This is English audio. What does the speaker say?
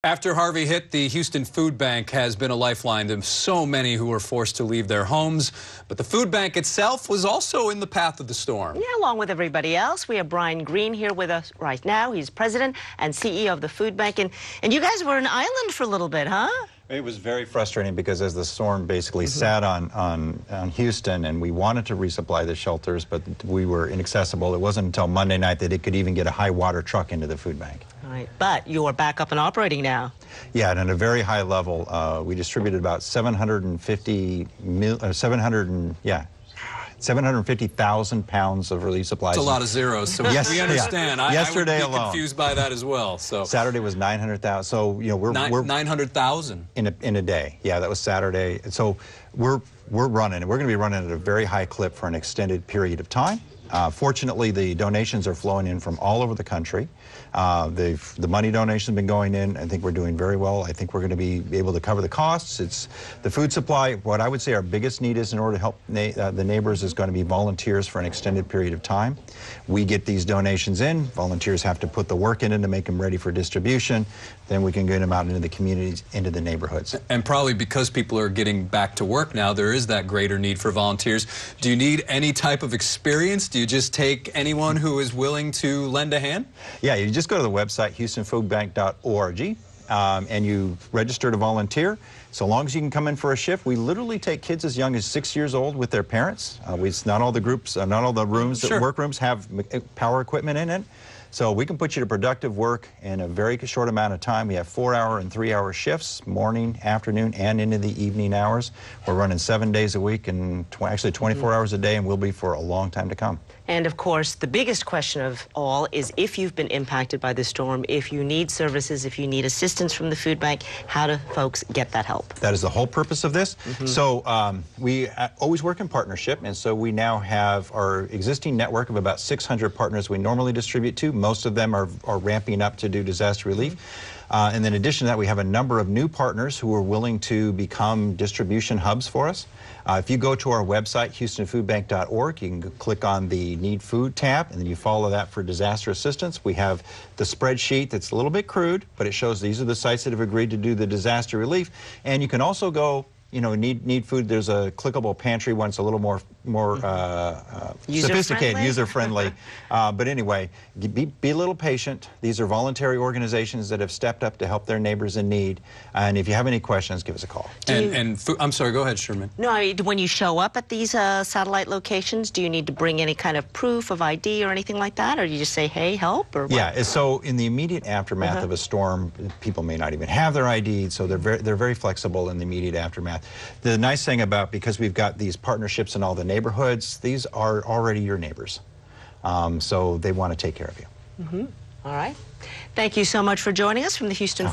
After Harvey hit, the Houston Food Bank has been a lifeline to so many who were forced to leave their homes. But the food bank itself was also in the path of the storm. Yeah, along with everybody else. We have Brian Green here with us right now. He's president and CEO of the food bank. And you guys were an island for a little bit, huh? It was very frustrating because as the storm basically sat on Houston, and we wanted to resupply the shelters, but we were inaccessible. It wasn't until Monday night that it could even get a high water truck into the food bank. Right, but you are back up and operating now. Yeah, and at a very high level, we distributed about 750,000 pounds of relief supplies. It's a lot of zeros, so yes, we understand. Yeah. Yesterday I would be alone, confused by that as well. So Saturday was 900,000. So we're 900,000 in a day. Yeah, that was Saturday. So we're running. We're going to be running at a very high clip for an extended period of time. Fortunately, the donations are flowing in from all over the country. The money donations have been going in. I think we're doing very well. I think we're going to be able to cover the costs. It's the food supply. What I would say our biggest need is, in order to help the neighbors, is going to be volunteers for an extended period of time. We get these donations in. Volunteers have to put the work in to make them ready for distribution. Then we can get them out into the communities, into the neighborhoods. And probably because people are getting back to work now, there is that greater need for volunteers. Do you need any type of experience? Do you just take anyone who is willing to lend a hand? Yeah, you just go to the website, houstonfoodbank.org, and you register to volunteer. So long as you can come in for a shift. We literally take kids as young as 6 years old with their parents. Not all the groups, not all the rooms, Sure. workrooms have power equipment in it. So we can put you to productive work in a very short amount of time. We have 4-hour and 3-hour shifts, morning, afternoon, and into the evening hours. We're running 7 days a week and actually 24 hours a day, and we'll be for a long time to come. And of course, the biggest question of all is, if you've been impacted by the storm, if you need services, if you need assistance from the food bank, how do folks get that help? That is the whole purpose of this. So we always work in partnership, and so we now have our existing network of about 600 partners we normally distribute to. Most of them are ramping up to do disaster relief. And then in addition to that, we have a number of new partners who are willing to become distribution hubs for us. If you go to our website, houstonfoodbank.org, you can click on the Need Food tab, and then you follow that for disaster assistance. We have the spreadsheet that's a little bit crude, but it shows these are the sites that have agreed to do the disaster relief. And you can also go, need food. There's a clickable pantry one. It's a little more sophisticated, user-friendly. But anyway, be a little patient. These are voluntary organizations that have stepped up to help their neighbors in need. And if you have any questions, give us a call. I'm sorry, go ahead, Sherman. No, when you show up at these satellite locations, do you need to bring any kind of proof of ID or anything like that? Or do you just say, hey, help? Or what? Yeah, so in the immediate aftermath of a storm, people may not even have their ID, so they're very flexible in the immediate aftermath. The nice thing about, because we've got these partnerships in all the neighborhoods, these are already your neighbors. So they want to take care of you. All right. Thank you so much for joining us from the Houston